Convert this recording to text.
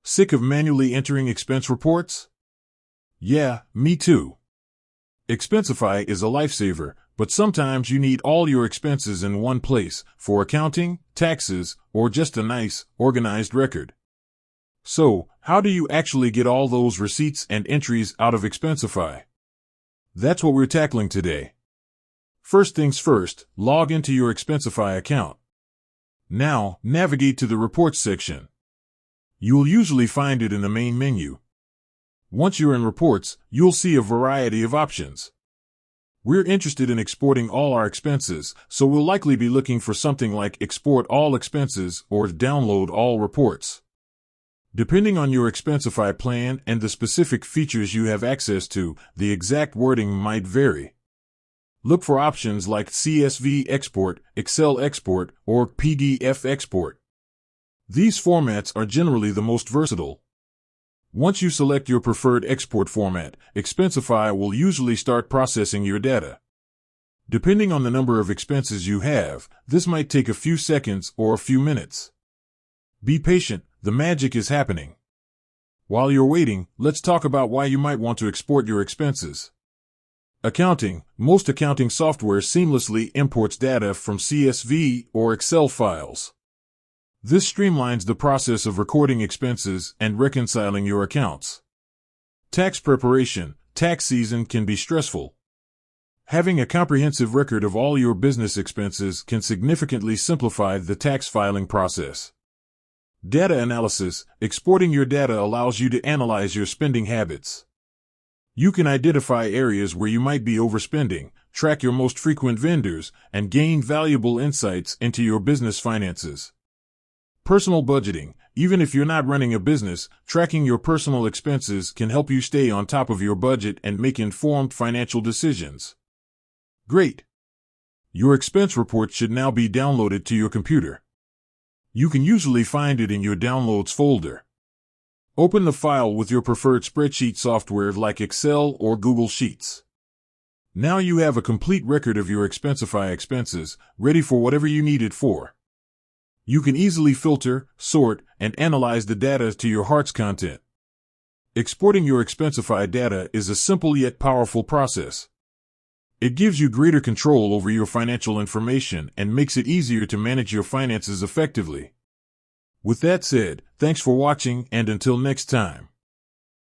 Sick of manually entering expense reports? Yeah, me too. Expensify is a lifesaver, but sometimes you need all your expenses in one place for accounting, taxes, or just a nice, organized record. So, how do you actually get all those receipts and entries out of Expensify? That's what we're tackling today. First things first, log into your Expensify account. Now, navigate to the Reports section. You'll usually find it in the main menu. Once you're in Reports, you'll see a variety of options. We're interested in exporting all our expenses, so we'll likely be looking for something like Export All Expenses or Download All Reports. Depending on your Expensify plan and the specific features you have access to, the exact wording might vary. Look for options like CSV Export, Excel Export, or PDF Export. These formats are generally the most versatile. Once you select your preferred export format, Expensify will usually start processing your data. Depending on the number of expenses you have, this might take a few seconds or a few minutes. Be patient, the magic is happening. While you're waiting, let's talk about why you might want to export your expenses. Accounting. Most accounting software seamlessly imports data from CSV or Excel files. This streamlines the process of recording expenses and reconciling your accounts. Tax preparation. Tax season can be stressful. Having a comprehensive record of all your business expenses can significantly simplify the tax filing process. Data analysis. Exporting your data allows you to analyze your spending habits. You can identify areas where you might be overspending, track your most frequent vendors, and gain valuable insights into your business finances. Personal budgeting. Even if you're not running a business, tracking your personal expenses can help you stay on top of your budget and make informed financial decisions. Great! Your expense report should now be downloaded to your computer. You can usually find it in your Downloads folder. Open the file with your preferred spreadsheet software like Excel or Google Sheets. Now you have a complete record of your Expensify expenses, ready for whatever you need it for. You can easily filter, sort, and analyze the data to your heart's content. Exporting your Expensify data is a simple yet powerful process. It gives you greater control over your financial information and makes it easier to manage your finances effectively. With that said, thanks for watching, and until next time.